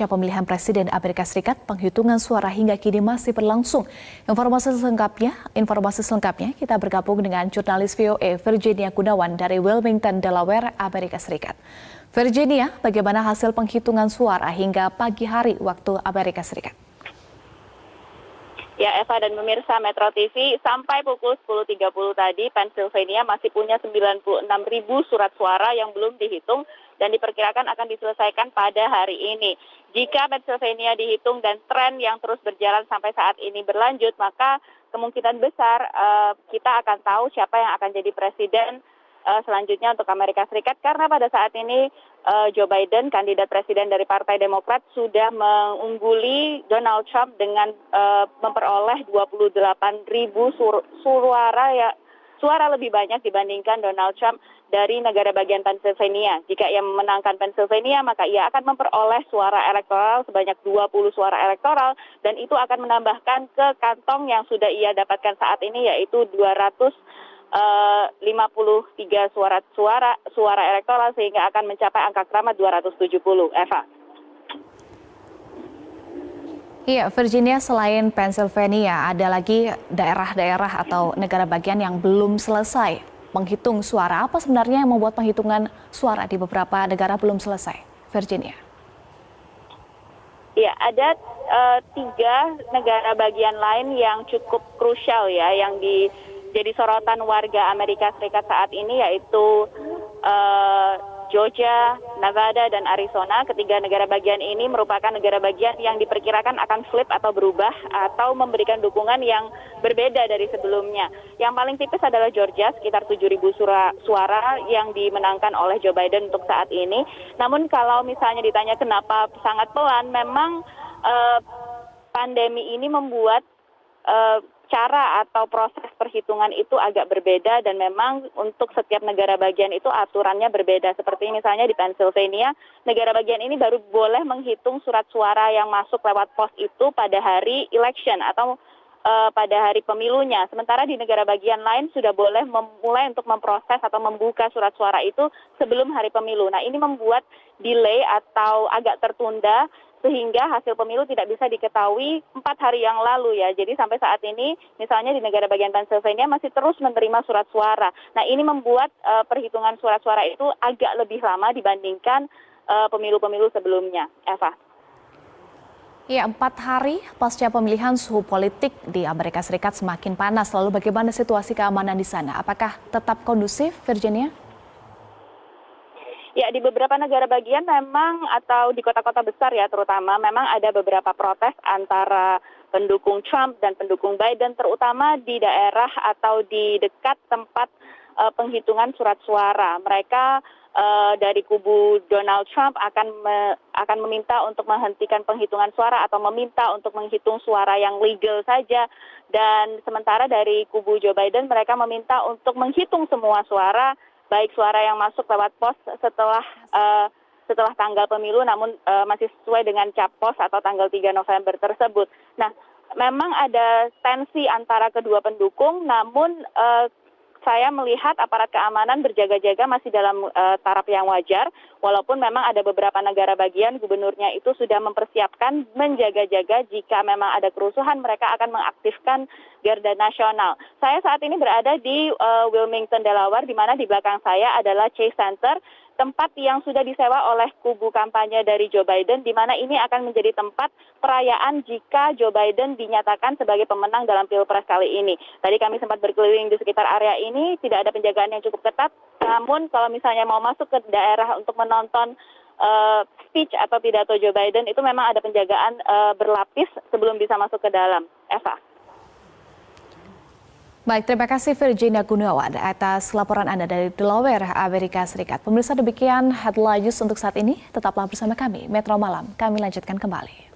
pasca pemilihan Presiden Amerika Serikat, penghitungan suara hingga kini masih berlangsung. Informasi selengkapnya kita bergabung dengan jurnalis VOA Virginia Gunawan dari Wilmington, Delaware, Amerika Serikat. Virginia, bagaimana hasil penghitungan suara hingga pagi hari waktu Amerika Serikat? Ya, Eva dan pemirsa Metro TV, sampai pukul 10.30 tadi, Pennsylvania masih punya 96.000 surat suara yang belum dihitung dan diperkirakan akan diselesaikan pada hari ini. Jika Pennsylvania dihitung dan tren yang terus berjalan sampai saat ini berlanjut, maka kemungkinan besar kita akan tahu siapa yang akan jadi presiden selanjutnya untuk Amerika Serikat, karena pada saat ini Joe Biden, kandidat presiden dari Partai Demokrat, sudah mengungguli Donald Trump dengan memperoleh 28.000 suara lebih banyak dibandingkan Donald Trump dari negara bagian Pennsylvania. Jika ia memenangkan Pennsylvania, maka ia akan memperoleh suara elektoral sebanyak 20 suara elektoral, dan itu akan menambahkan ke kantong yang sudah ia dapatkan saat ini, yaitu 253 suara elektoral, sehingga akan mencapai angka keramat 270. Eva. Iya, Virginia, selain Pennsylvania, ada lagi daerah-daerah atau negara bagian yang belum selesai menghitung suara. Apa sebenarnya yang membuat penghitungan suara di beberapa negara belum selesai, Virginia? Ya, ada 3 negara bagian lain yang cukup krusial ya, yang jadi sorotan warga Amerika Serikat saat ini, yaitu Georgia, Nevada, dan Arizona. Ketiga negara bagian ini merupakan negara bagian yang diperkirakan akan flip atau berubah atau memberikan dukungan yang berbeda dari sebelumnya. Yang paling tipis adalah Georgia, sekitar 7.000 suara yang dimenangkan oleh Joe Biden untuk saat ini. Namun kalau misalnya ditanya kenapa sangat pelan, memang pandemi ini membuat cara atau proses perhitungan itu agak berbeda, dan memang untuk setiap negara bagian itu aturannya berbeda. Seperti misalnya di Pennsylvania, negara bagian ini baru boleh menghitung surat suara yang masuk lewat pos itu pada hari election atau pada hari pemilunya. Sementara di negara bagian lain sudah boleh mulai untuk memproses atau membuka surat suara itu sebelum hari pemilu. Nah, ini membuat delay atau agak tertunda, sehingga hasil pemilu tidak bisa diketahui 4 hari yang lalu ya. Jadi sampai saat ini misalnya di negara bagian Pennsylvania masih terus menerima surat suara. Nah, ini membuat perhitungan surat suara itu agak lebih lama dibandingkan pemilu-pemilu sebelumnya. Eva. Ya, 4 hari pasca pemilihan, suhu politik di Amerika Serikat semakin panas. Lalu bagaimana situasi keamanan di sana? Apakah tetap kondusif, Virginia? Ya, di beberapa negara bagian memang, atau di kota-kota besar ya terutama, memang ada beberapa protes antara pendukung Trump dan pendukung Biden, terutama di daerah atau di dekat tempat penghitungan surat suara. Mereka dari kubu Donald Trump akan meminta untuk menghentikan penghitungan suara atau meminta untuk menghitung suara yang legal saja. Dan sementara dari kubu Joe Biden, mereka meminta untuk menghitung semua suara, baik suara yang masuk lewat pos setelah tanggal pemilu, namun masih sesuai dengan cap pos atau tanggal 3 November tersebut. Nah, memang ada tensi antara kedua pendukung, namun saya melihat aparat keamanan berjaga-jaga masih dalam taraf yang wajar, walaupun memang ada beberapa negara bagian gubernurnya itu sudah mempersiapkan menjaga-jaga jika memang ada kerusuhan, mereka akan mengaktifkan Garda Nasional. Saya saat ini berada di Wilmington, Delaware, di mana di belakang saya adalah Chase Center, tempat yang sudah disewa oleh kubu kampanye dari Joe Biden, di mana ini akan menjadi tempat perayaan jika Joe Biden dinyatakan sebagai pemenang dalam Pilpres kali ini. Tadi kami sempat berkeliling di sekitar area ini, tidak ada penjagaan yang cukup ketat, namun kalau misalnya mau masuk ke daerah untuk menonton speech atau pidato Joe Biden, itu memang ada penjagaan berlapis sebelum bisa masuk ke dalam. Eva. Baik, terima kasih Virginia Gunawan atas laporan Anda dari Delaware, Amerika Serikat. Pemirsa, demikian headline news untuk saat ini. Tetaplah bersama kami, Metro Malam. Kami lanjutkan kembali.